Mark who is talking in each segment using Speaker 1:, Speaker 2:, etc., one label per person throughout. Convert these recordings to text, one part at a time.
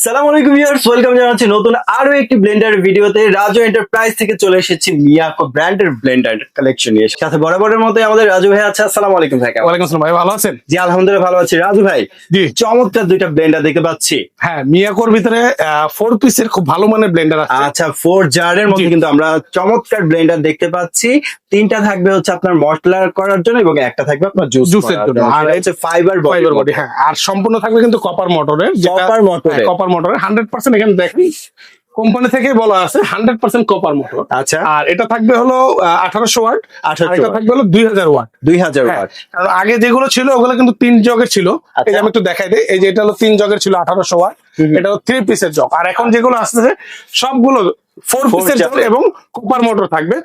Speaker 1: সালাম আলাইকুম viewers, welcome জানাচ্ছি নতুন আরো একটি ব্লেন্ডার ভিডিওতে। রাজু এন্টারপ্রাইজ থেকে চলে এসেছি মিয়াকো ব্র্যান্ডের ব্লেন্ডার কালেকশন নিয়ে। সাথে বরাবরের মতো আমাদের রাজু ভাই আছে। আসসালামু আলাইকুম ভাই।
Speaker 2: ওয়ালাইকুম আসসালাম ভাই, ভালো আছেন?
Speaker 1: জি আলহামদুলিল্লাহ ভালো আছি। রাজু ভাই,
Speaker 2: জি
Speaker 1: চমৎকার দুইটা ব্লেন্ডার দেখতে পাচ্ছি।
Speaker 2: হ্যাঁ, মিয়াকোর ভিতরে 4 পিসের খুব ভালো মানের ব্লেন্ডার আছে।
Speaker 1: আচ্ছা, 4 জারের মধ্যে
Speaker 2: জি।
Speaker 1: কিন্তু আমরা চমৎকার ব্লেন্ডার দেখতে পাচ্ছি। তিনটা থাকবে হচ্ছে আপনার মশলা করার জন্য এবং একটা থাকবে আপনার জুসের জন্য। আর হচ্ছে ফাইবার বডি।
Speaker 2: হ্যাঁ, আর সম্পূর্ণ থাকবে কিন্তু কপার মোটরের। কপার মোটরের 100% এখানে দেখেন কোম্পানি থেকে বলা আছে 100% কপার মোটর।
Speaker 1: আচ্ছা,
Speaker 2: আর এটা থাকবে হলো 1800 ওয়াট, আর এটা থাকবে হলো 2000 ওয়াট।
Speaker 1: 2000 ওয়াট।
Speaker 2: কারণ আগে যেগুলো ছিল ওগুলো কিন্তু 3 জগের ছিল। এই যে আমি একটু দেখাই দিই, এই যে এটা হলো 3 জগের ছিল 1800 ওয়াট, এটা হলো 3 পিসের জগ। আর এখন যেগুলো আসতেছে সবগুলো 4 পিসের জগ এবং কপার মোটর থাকবে।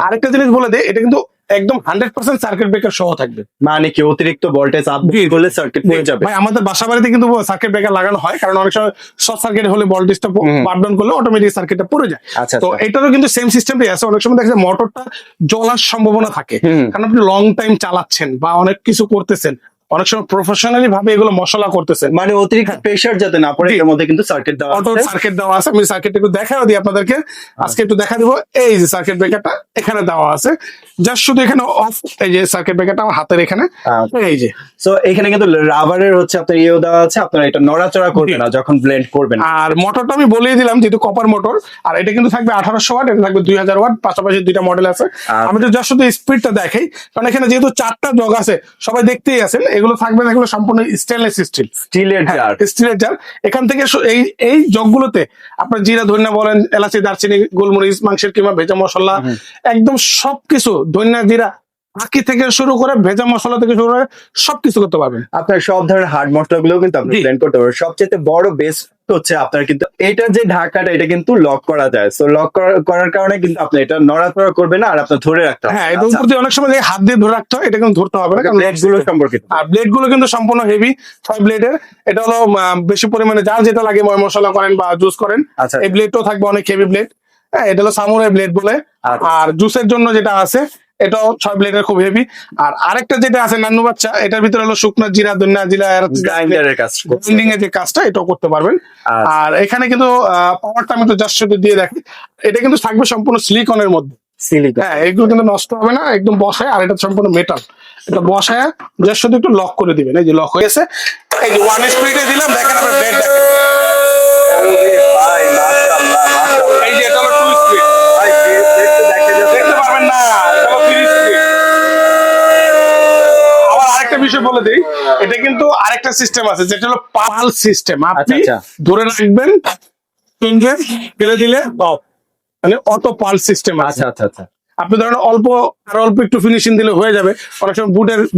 Speaker 2: আরেকটা জিনিস বলে দেই, এটা কিন্তু একদম 100% সার্কিট ব্রেকার সহ থাকবে।
Speaker 1: মানে কি অতিরিক্ত ভোল্টেজ আপ করলে সার্কিট পড়ে যাবে?
Speaker 2: ভাই আমাদের বাসা বাড়িতে কিন্তু সার্কিট ব্রেকার লাগানো হয়, কারণ অনেক সময় শর্ট সার্কিট হলে ভোল্টেজটা আপ ডাউন করলে অটোমেটিক সার্কিটটা পড়ে যায়।
Speaker 1: আচ্ছা,
Speaker 2: তো এটারও কিন্তু সেম সিস্টেমটাই আছে। অনেক সময় দেখা যায় মোটরটা জ্বলার সম্ভাবনা থাকে, কারণ আপনি লং টাইম চালাচ্ছেন বা অনেক কিছু করতেছেন, অনেক সময় প্রফেশনালি ভাবে এগুলো মশলা করতেছেন,
Speaker 1: মানে অতিরিক্ত প্রেসার যাতে না পড়ে এর মধ্যে কিন্তু সার্কিট দেওয়া
Speaker 2: অটো
Speaker 1: আছে।
Speaker 2: সার্কিট দেওয়া আছে। আমি সার্কিট একটু দেখাও দিই আপনাদেরকে, আজকে একটু দেখা দিব। এই যে সার্কিট ব্রেকারটা এখানে দেওয়া আছে, জাস্ট শুধু এখানে অফ। এই যে সার্কিট ব্রেকারটা আমার হাতের এখানে, এই যে।
Speaker 1: সো এখানে কিন্তু রাবারের হচ্ছে আপনার ইয়েও দেওয়া আছে, আপনারা এটা নড়াচড়া করবে না যখন ব্লেন্ড করবেন।
Speaker 2: আর মোটরটা আমি বলেই দিলাম যেহেতু কপার মোটর, আর এটা কিন্তু থাকবে 1800 ওয়াট, এটা থাকবে 2000 ওয়াট। পাশাপাশি দুইটা মডেল আছে। আমি তো জাস্ট শুধু স্পিডটা দেখাই, কারণ এখানে যেহেতু 4টা জগ আছে, সবাই দেখতেই আছেন। এগুলো থাকবে না, এগুলো সম্পূর্ণ স্টেনলেস স্টিল,
Speaker 1: স্টিলের জার।
Speaker 2: স্টিলের জার। এখান থেকে এই জগগুলোতে আপনার জিরা ধনিয়া বলেন, এলাচি, দারচিনি, গোলমরিচ, মাংসের কিমা, ভেজা মশলা, একদম সবকিছু, ধনিয়া, জিরা, আখি থেকে শুরু করে ভেজা মশলা থেকে শুরু করে সবকিছু করতে পারবেন।
Speaker 1: আপনার সব ধরনের হার্ড মশলা গুলো কিন্তু আপনি ব্লেন্ড করতে পারবেন। সবচেয়ে বড় বেস্ট হচ্ছে আপনার কিন্তু এটা যে ঢাকাটা, এটা কিন্তু লক করা যায়। সো লক করার কারণে কিন্তু আপনি এটা নড়াচড়া করবে না, আর আপনার ধরে রাখতে হবে।
Speaker 2: হ্যাঁ, এর উপর অনেক সময় হাত দিয়ে ধরে রাখতে হয়, এটা কিন্তু ধরতে হবে না, কারণ
Speaker 1: ব্লেড গুলো সম্পর্কে।
Speaker 2: আর ব্লেড গুলো কিন্তু সম্পূর্ণ হেভি 6 ব্লেডের। এটা হলো বেশি পরিমাণে যার যেটা লাগে, ময় মশলা করেন বা জুস করেন,
Speaker 1: আচ্ছা,
Speaker 2: এই ব্লেডটাও থাকবে অনেক হেভি ব্লেড। হ্যাঁ, এটা হলো সামুরাই ব্লেড বলে। আর জুসের জন্য যেটা আছে এটাও 6 ব্লেডের, খুব হেভি। আর আরেকটা যেটা আছে নান্নু বাচ্চা, এটার ভিতরে হলো শুকনো জিরা, ধনিয়া, জিরা,
Speaker 1: গ্রাইন্ডারের কাজ,
Speaker 2: গ্রাইন্ডিং এর যে কাজটা, এটাও করতে পারবেন। আর এখানে কিন্তু পাওয়ারটা আমি তো জাস্ট শুধু দিয়ে রাখি, এটা কিন্তু থাকবে সম্পূর্ণ সিলিকনের মধ্যে। হ্যাঁ, এগুলো কিন্তু নষ্ট হবে না, একদম বসায়। আর এটা সম্পূর্ণ মেটাল, এটা বসায় জাস্ট শুধু একটু লক করে দিবেন। এই যে লক হয়েছে, এই যে 1 স্পিডে দিলাম, দেখেন আপনার ব্লেড। এই যে এটা হলো 2 স্পিড, দেখতে পারবেন না, এটা হলো 3 স্পিড। আবার আরেকটা বিষয় বলে দিই, এটা কিন্তু আরেকটা সিস্টেম আছে যেটা হলো পালস সিস্টেম। আপনি ধরে রাখবেন, ফেলে দিলে মানে অটো পালস সিস্টেম আছে।
Speaker 1: আচ্ছা আচ্ছা আচ্ছা।
Speaker 2: আপনি ধরেন অল্প একটু ফিনিশিং দিলে হয়ে যাবে। অনেক সময়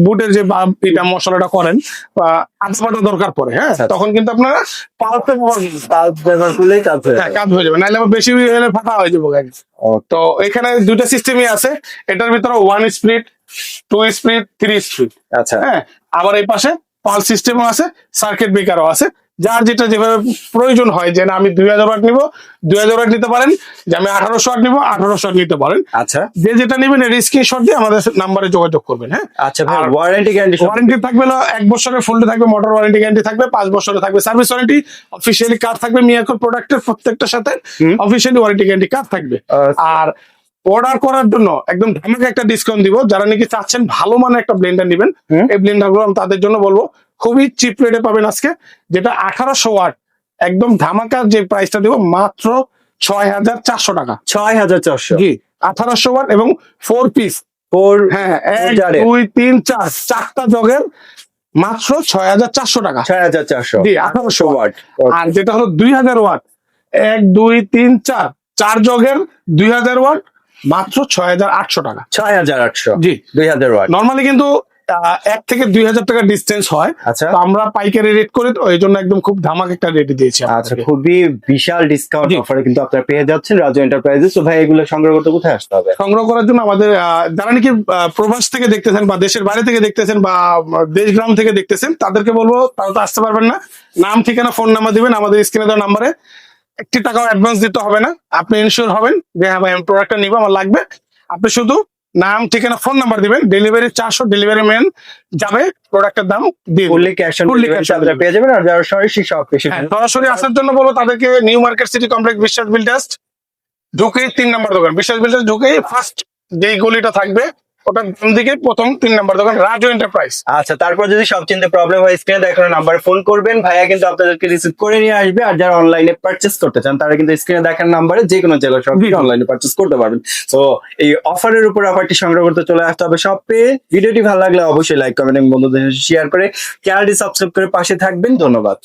Speaker 2: বুটের যে এটা মশলাটা করেন বা আধা দরকার পড়ে, হ্যাঁ, তখন কিন্তু আপনারা পালস
Speaker 1: ব্যবহার করলেই
Speaker 2: কাজ হয়ে যাবে, নাহলে আবার বেশি হলে ফাটা হয়ে যাবে। তো এখানে দুইটা সিস্টেমই আছে, এটার ভিতরে 1 স্পিড, 2 স্পিড, 3 স্পিড।
Speaker 1: আচ্ছা,
Speaker 2: হ্যাঁ, আবার এই পাশে পালস সিস্টেমও আছে, সার্কিট ব্রেকারও আছে। যার যেটা যেভাবে প্রয়োজন হয়, যে না আমি 2000 ওয়াট নিবো, 2000 ওয়াট নিতে পারেন। যে আমি 1800 ওয়াট নিবো, 1800 ওয়াট নিতে পারেন।
Speaker 1: আচ্ছা,
Speaker 2: যে যেটা নেবেন এর স্ক্রিনশট দিয়ে আমাদের নাম্বারে যোগাযোগ করবেন। হ্যাঁ,
Speaker 1: আচ্ছা ভাই, ওয়ারেন্টি গ্যারান্টি
Speaker 2: থাকবে 1 বছরের ফুললি থাকবে, মোটর ওয়ারেন্টি গ্যারান্টি থাকবে, 5 বছরের থাকবে সার্ভিস ওয়ারেন্টি। অফিসিয়ালি কার্ড থাকবে মিয়াকোর প্রোডাক্টের প্রত্যেকটার সাথে, অফিসিয়ালি ওয়ারেন্টি গ্যারান্টি কার্ড থাকবে। আর অর্ডার করার জন্য একদম ধামাকা একটা ডিসকাউন্ট দিব। যারা নাকি চাচ্ছেন ভালো মানের একটা ব্লেন্ডার নেবেন, এই ব্লেন্ডার গুলো আমি তাদের জন্য বলবো খুবই চিপ রেটে পাবেন আজকে, যেটা 1800 ওয়াট। একদম ধামাকার যে প্রাইসটা দিব মাত্র 6400 টাকা।
Speaker 1: 6400?
Speaker 2: জি, 1800 ওয়াট এবং 4 পিস। হ্যাঁ, 1 2 3 4 4টা জগের মাত্র 6400 টাকা।
Speaker 1: 6400?
Speaker 2: জি, 1800 ওয়াট। আর যেটা হলো 2000 ওয়াট, 1 2 3 4 4 জগের 2000 ওয়াট মাত্র 6800 টাকা।
Speaker 1: 6800?
Speaker 2: জি,
Speaker 1: 2000 ওয়াট।
Speaker 2: নরমালি কিন্তু 1 থেকে 2000 টাকা ডিস্টেন্স হয়।
Speaker 1: আচ্ছা,
Speaker 2: তো আমরা পাইকারি রেট করি, তো এই জন্য একদম খুব ধামাক একটা রেট দিয়েছি।
Speaker 1: আচ্ছা, খুবই বিশাল ডিসকাউন্ট অফারে কিন্তু আপনারা পেয়ে যাচ্ছেন রাজু এন্টারপ্রাইজে। তো ভাই, এগুলো সংগ্রহ করতে কোথায় আসতে হবে?
Speaker 2: সংগ্রহ করার জন্য আমাদের যারা নাকি প্রবাস থেকে দেখতেছেন বা দেশের বাইরে থেকে দেখতেছেন বা দেশ গ্রাম থেকে দেখতেছেন, তাদেরকে বলবো তারা তো আসতে পারবেন না। নাম, ঠিকানা, ফোন নাম্বার দিবেন আমাদের স্ক্রিনে দেওয়া নাম্বারে। 1 টাকাও অ্যাডভান্স দিতে হবে না। আপনি ইনশিওর হবেন যে হ্যাঁ ভাই, আমি প্রোডাক্টটা নিবো, আমার লাগবে। আপনি শুধু নাম ঠিকানা ফোন নাম্বার দিবেন, ডেলিভারি 400, ডেলিভারি ম্যান যাবে, প্রোডাক্টের দাম দিয়ে দিবে।
Speaker 1: Fully cash on
Speaker 2: Fully
Speaker 1: delivery
Speaker 2: cash on
Speaker 1: আপনারা পেয়ে যাবেন। আর যারা সরাসরি শপ এসে
Speaker 2: হ্যাঁ, সরাসরি আসার জন্য বলবো তাদেরকে নিউ মার্কেট সিটি কমপ্লেক্স বিশ্বাস বিল্ডার্স ঢুকে 3 নম্বর দোকান, বিশ্বাস বিল্ডার্স ঢুকে ফার্স্ট যে গলিটা থাকবে ওটার ডান দিকে প্রথম 3 নম্বর দোকান, রাজু এন্টারপ্রাইজ।
Speaker 1: আচ্ছা, তারপর যদি সব চিন্তা প্রবলেম হয় স্ক্রিনে দেখানো নাম্বারে ফোন করবেন, ভাইয়া কিন্তু আপনাদেরকে রিসিভ করে নিয়ে আসবে। আর যারা অনলাইনে পারচেস করতে চান তারা কিন্তু স্ক্রিনে দেখার নাম্বারে যে কোনো জেলা সব
Speaker 2: জি, জি।
Speaker 1: অনলাইনে পারচেস করতে পারবেন। তো এই অফারের উপর অফারটি সংগ্রহ করতে চলে আসতে হবে শপে। ভিডিওটি ভালো লাগলে অবশ্যই লাইক কমেন্ট এবং বন্ধুদের শেয়ার করে চ্যানেলটি সাবস্ক্রাইব করে পাশে থাকবেন। ধন্যবাদ।